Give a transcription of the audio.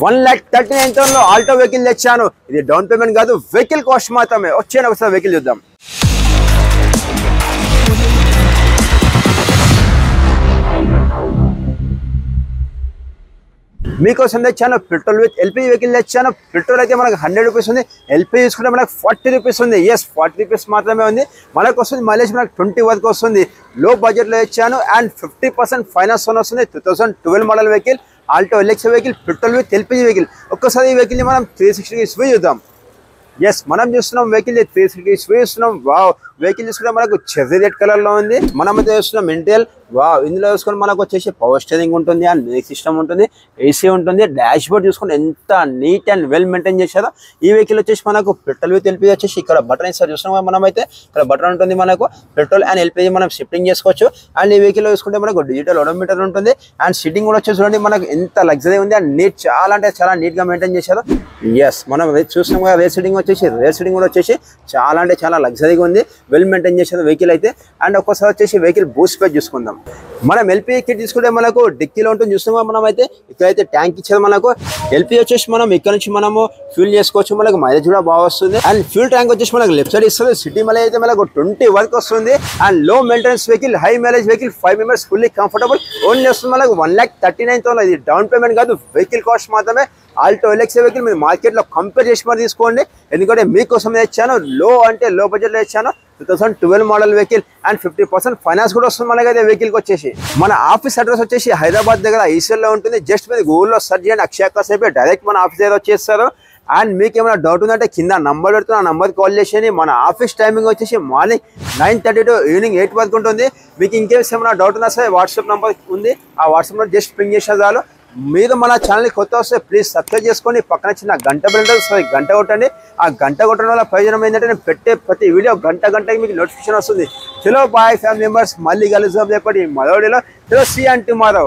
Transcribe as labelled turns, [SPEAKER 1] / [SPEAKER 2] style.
[SPEAKER 1] 1,39,000 Alto vehicle తెచ్చాను. ఇది down payment కాదు, వెహికల్ కాస్ట్ మాత్రమే. వచ్చేనా ఒకసారి వెహికల్ చూద్దాం. మీకోసం తెచ్చాను పెట్రోల్ విత్ ఎల్పీజీ వెహికల్ తెచ్చాను. పెట్రోల్ అయితే మనకు 100 రూపీస్ ఉంది, ఎల్పీజీ తీసుకుంటే మనకు 40 రూపీస్ ఉంది. ఎస్ 40 రూపీస్ మాత్రమే ఉంది. మనకు వస్తుంది మైలేజ్ మనకు 20 వరకు వస్తుంది. లో బడ్జెట్లో తెచ్చాను అండ్ 50% ఫైనాన్స్ వస్తుంది. 2012 model vehicle Alto LX vehicle petrol with LPG vehicle. ఒక్కసారి ఈ వెహికల్ని మనం 360 స్వీ చూద్దాం. ఎస్ మనం చూస్తున్నాం వెహికల్ 360 స్వీ చూస్తున్నాం. వావ్ వెహికల్ చూసుకుంటే మనకు చెర్రీ రెడ్ కలర్ లో ఉంది. మనమైతే చూస్తున్నాం ఇంటెల్. వావ్ ఇందులో చూసుకొని మనకు వచ్చేసి పవర్ స్టీరింగ్ ఉంటుంది అండ్ మ్యూజిక్ సిస్టమ్ ఉంటుంది, ఏసీ ఉంటుంది. డాష్ బోర్డ్ చూసుకుంటే ఎంత నీట్ అండ్ వెల్ మెయింటైన్ చేశారో. ఈ వెహికల్ వచ్చేసి మనకు పెట్రోల్ విత్ ఎల్పీజీ వచ్చేసి ఇక్కడ బటన్ ఇస్తారు చూస్తున్నాం. మనమైతే ఇక్కడ బటన్ ఉంటుంది, మనకు పెట్రోల్ అండ్ ఎల్పీజీ మనం షిఫ్టింగ్ చేసుకోవచ్చు. అండ్ ఈ వెహికల్ చూసుకుంటే మనకు డిజిటల్ ఓడోమీటర్ ఉంటుంది అండ్ సీటింగ్ కూడా వచ్చేసి చూడండి మనకు ఎంత లగ్జరీ ఉంది అండ్ నీట్, చాలా అంటే చాలా నీట్ గా మెయింటైన్ చేశారు. ఎస్ మనం చూస్తున్నాం కదా రేర్ సీటింగ్ కూడా వచ్చేసి చాలా అంటే చాలా లగ్జరీగా ఉంది, వెల్ మెయింటైన్ చేసేది వెహికల్ అయితే. అండ్ ఒక్కసారి వచ్చేసి వెహికల్ బూస్ట్ పేజ్ చూసుకుందాం. మనం ఎల్పీజీ కిట్ తీసుకుంటే మనకు డిక్కీలో ఉంటుంది చూస్తున్నాం. మనం అయితే ఇక్కడైతే ట్యాంక్ ఇచ్చేది మనకు. ఎల్పీజీ వచ్చేసి మనం ఇక్కడ నుంచి మనము ఫ్యూల్ చేసుకోవచ్చు, మనకు మైలేజ్ కూడా బాగా వస్తుంది. అండ్ ఫ్యూల్ ట్యాంక్ వచ్చేసి మనకు లెఫ్ట్ సైడ్ ఇస్తుంది. సిటీ మైలేజ్ అయితే మనకు 20 వరకు వస్తుంది. అండ్ లో maintenance vehicle, high mileage vehicle, 5 members fully comfortable. Only వస్తుంది మనకు 1,39,000. ఇది డౌన్ పేమెంట్ కాదు, వెహికల్ కాస్ట్ మాత్రమే. ఆల్టో ఎల్ఎక్స్ వెహికల్ మీరు మార్కెట్లో కంపేర్ చేసి మరి తీసుకోండి, ఎందుకంటే మీకోసం తెచ్చాను. లో అంటే లో బడ్జెట్లో తెచ్చాను. 2012 మోడల్ వెహికల్ అండ్ 50% ఫైనాన్స్ కూడా వస్తుంది మనకైతే వెహికల్కి వచ్చేసి. మన ఆఫీస్ అడ్రస్ వచ్చేసి హైదరాబాద్ దగ్గర ఈసీఎల్లో ఉంటుంది. జస్ట్ మీరు గూగుల్లో సెర్చ్ చేయండి అక్షయ కార్స్ అయిపోయి డైరెక్ట్ మన ఆఫీస్ దగ్గర వచ్చేస్తారు. అండ్ మీకు ఏమైనా డౌట్ ఉందంటే కింద నంబర్ పెడుతున్న ఆ నెంబర్కి కాల్ చేసేయండి. మన ఆఫీస్ టైమింగ్ వచ్చేసి మార్నింగ్ 9:30 to ఈవినింగ్ 8 వరకు ఉంటుంది. మీకు ఇంకేస్ ఏమైనా డౌట్ ఉన్నా సరే వాట్సాప్ నెంబర్ ఉంది, ఆ వాట్సాప్ నెంబర్ జస్ట్ పింగ్ చేసిన చాలు. మీరు మన ఛానల్ని కొత్త వస్తే ప్లీజ్ సబ్స్క్రైబ్ చేసుకోండి. పక్కన చిన్న గంట బెల్ ఉంటుంది, గంట కొట్టండి. ఆ గంట కొట్టడం వల్ల ప్రయోజనం ఏంటంటే నేను పెట్టే ప్రతి వీడియో గంటకి మీకు నోటిఫికేషన్ వస్తుంది. చలో బాయ్ ఫ్యామిలీ మెంబర్స్, మళ్ళీ కలుద్దాం రేపటి మరో వీడియోలో. చలో సీ అండ్ టుమారో.